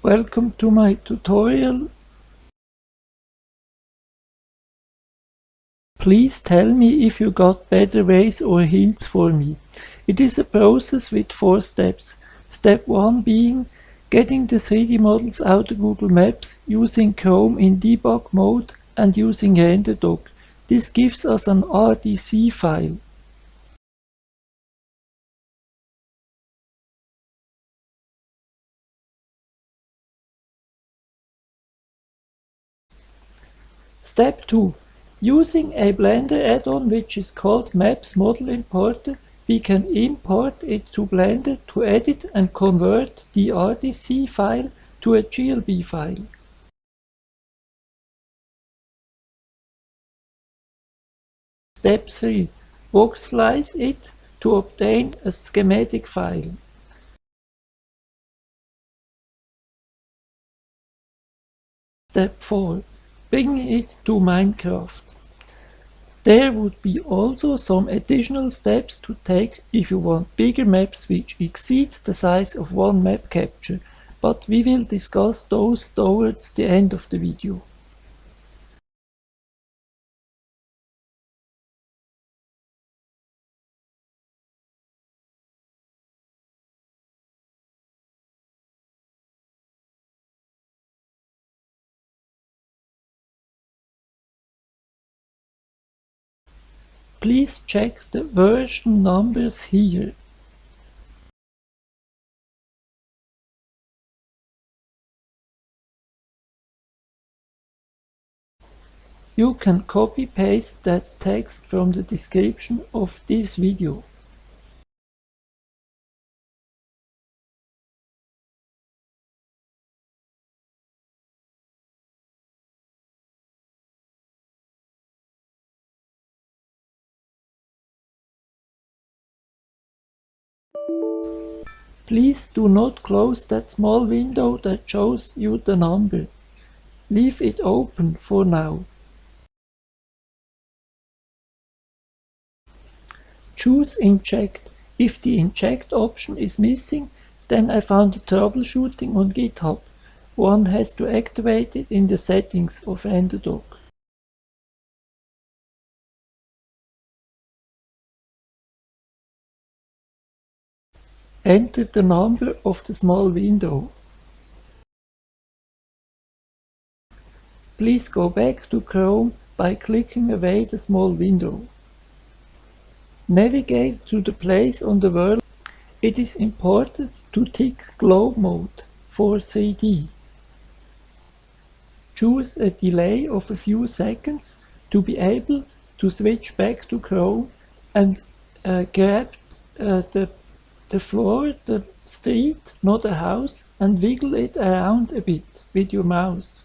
Welcome to my tutorial. Please tell me if you got better ways or hints for me. It is a process with 4 steps. Step 1 being getting the 3D models out of Google Maps using Chrome in debug mode and using RenderDoc. This gives us an RDC file. Step 2. Using a Blender add-on which is called Maps Model Importer, we can import it to Blender to edit and convert the RDC file to a GLB file. Step 3. Voxelize it to obtain a schematic file. Step 4. Bring it to Minecraft. There would be also some additional steps to take if you want bigger maps which exceed the size of one map capture, but we will discuss those towards the end of the video. Please check the version numbers here. You can copy-paste that text from the description of this video. Please do not close that small window that shows you the number. Leave it open for now. Choose Inject. If the Inject option is missing, then I found the troubleshooting on GitHub. One has to activate it in the settings of RenderDoc. Enter the number of the small window. Please go back to Chrome by clicking away the small window. Navigate to the place on the world. It is important to tick globe mode for 3D. Choose a delay of a few seconds to be able to switch back to Chrome and grab the floor, the street, not a house, and wiggle it around a bit with your mouse.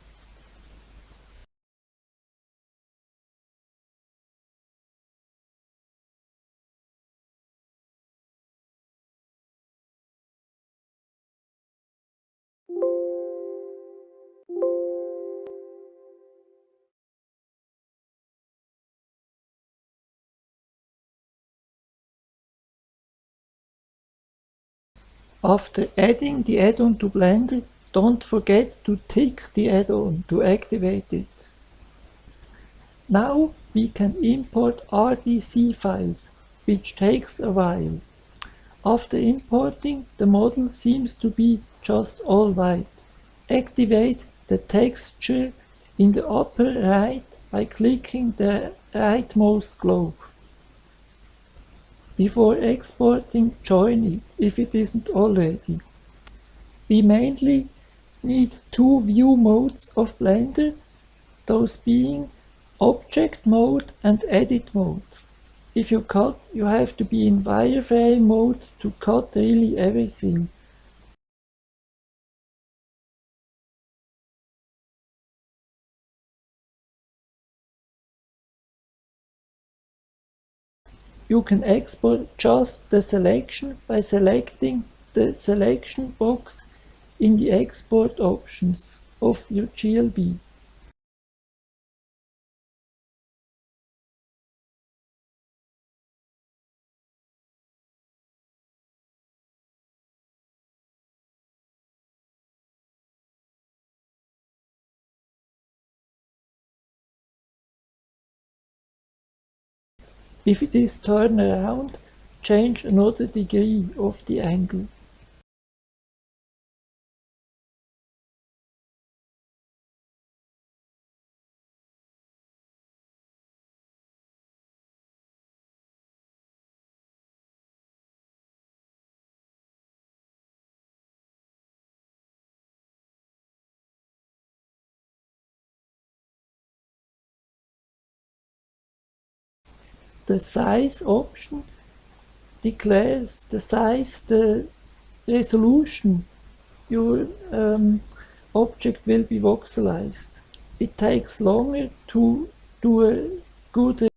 After adding the add-on to Blender, don't forget to tick the add-on to activate it. Now we can import RDC files, which takes a while. After importing, the model seems to be just all white. Activate the texture in the upper right by clicking the rightmost globe. Before exporting, join it if it isn't already. We mainly need 2 view modes of Blender, those being Object mode and Edit mode. If you cut, you have to be in wireframe mode to cut really everything. You can export just the selection by selecting the selection box in the export options of your GLB. If it is turned around, change another degree of the angle. The size option declares the size, the resolution your object will be voxelized. It takes longer to do a good.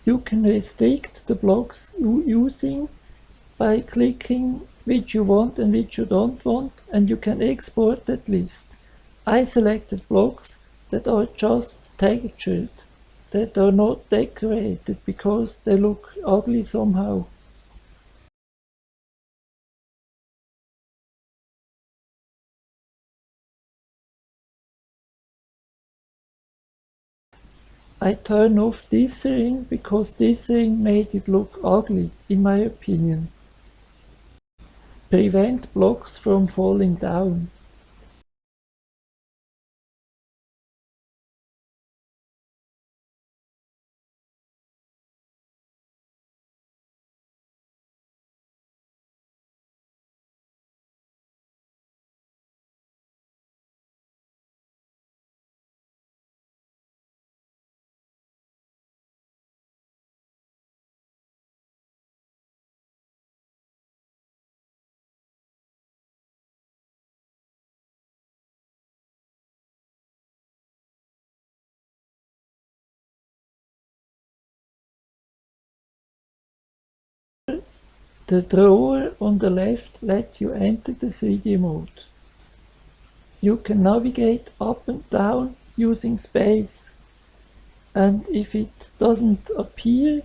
You can restrict the blocks using by clicking which you want and which you don't want, and you can export that list. I selected blocks that are just textured, that are not decorated because they look ugly somehow. I turn off dithering because dithering made it look ugly, in my opinion. Prevent blocks from falling down. The drawer on the left lets you enter the 3D mode. You can navigate up and down using space, and if it doesn't appear,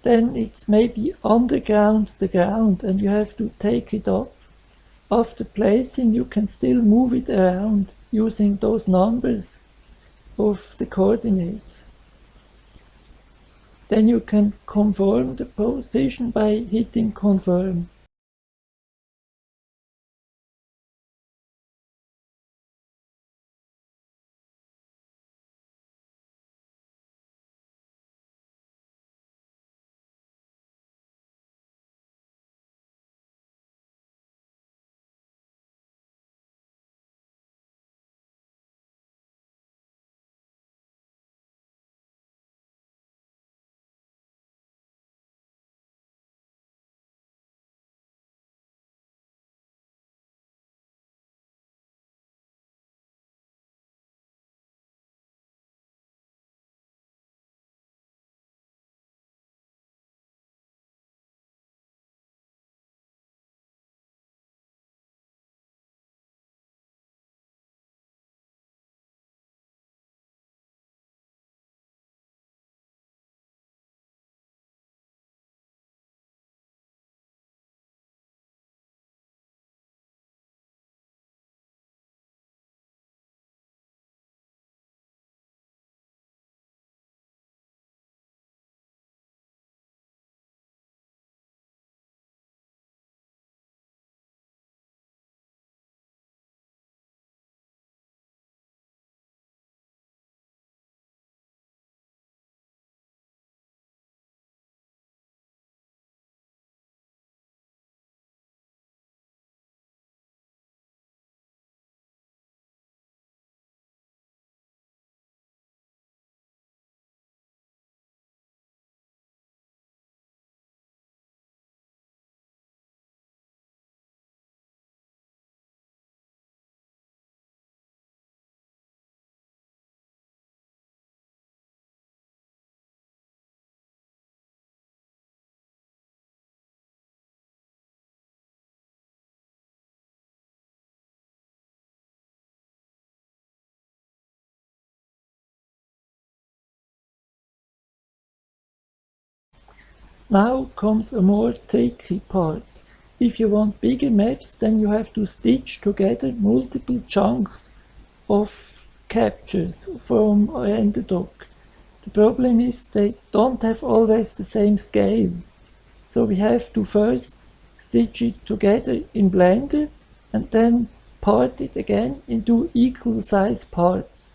then it's maybe underground the ground and you have to take it up. After placing, you can still move it around using those numbers of the coordinates. Then you can confirm the position by hitting confirm. Now comes a more tricky part. If you want bigger maps, then you have to stitch together multiple chunks of captures from RenderDoc. The problem is they don't have always the same scale. So we have to first stitch it together in Blender and then part it again into equal size parts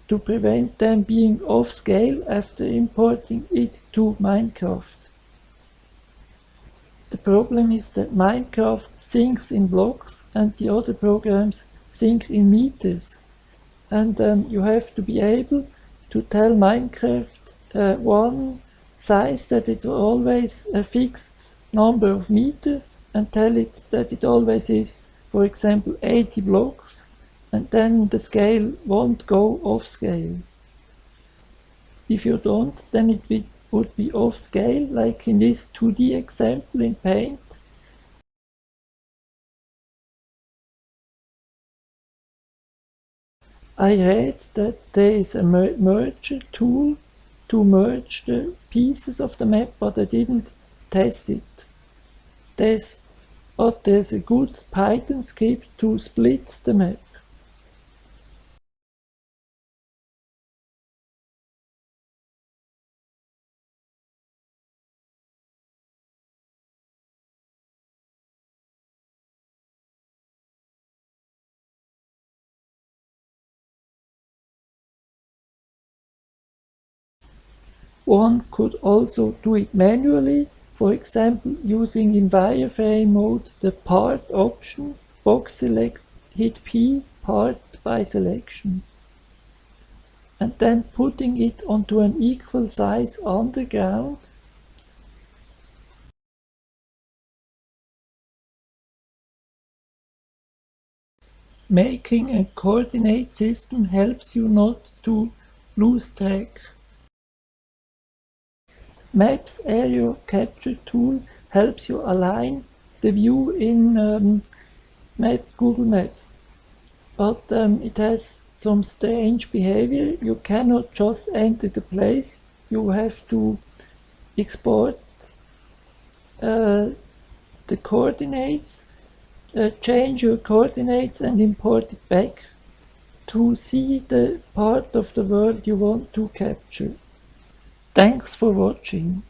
to prevent them being off scale after importing it to Minecraft. The problem is that Minecraft syncs in blocks and the other programs sync in meters. And you have to be able to tell Minecraft one size that it always a fixed number of meters and tell it that it always is, for example, 80 blocks, and then the scale won't go off scale. If you don't, then it would be off scale, like in this 2D example in Paint. I read that there is a merger tool to merge the pieces of the map, but I didn't test it. There's a good Python script to split the map. One could also do it manually, for example using in wireframe mode the part option, box select, hit P, part by selection, and then putting it onto an equal size underground. Making a coordinate system helps you not to lose track. Maps area capture tool helps you align the view in Google Maps, but it has some strange behavior. You cannot just enter the place, you have to export the coordinates, change your coordinates and import it back to see the part of the world you want to capture. Thanks for watching.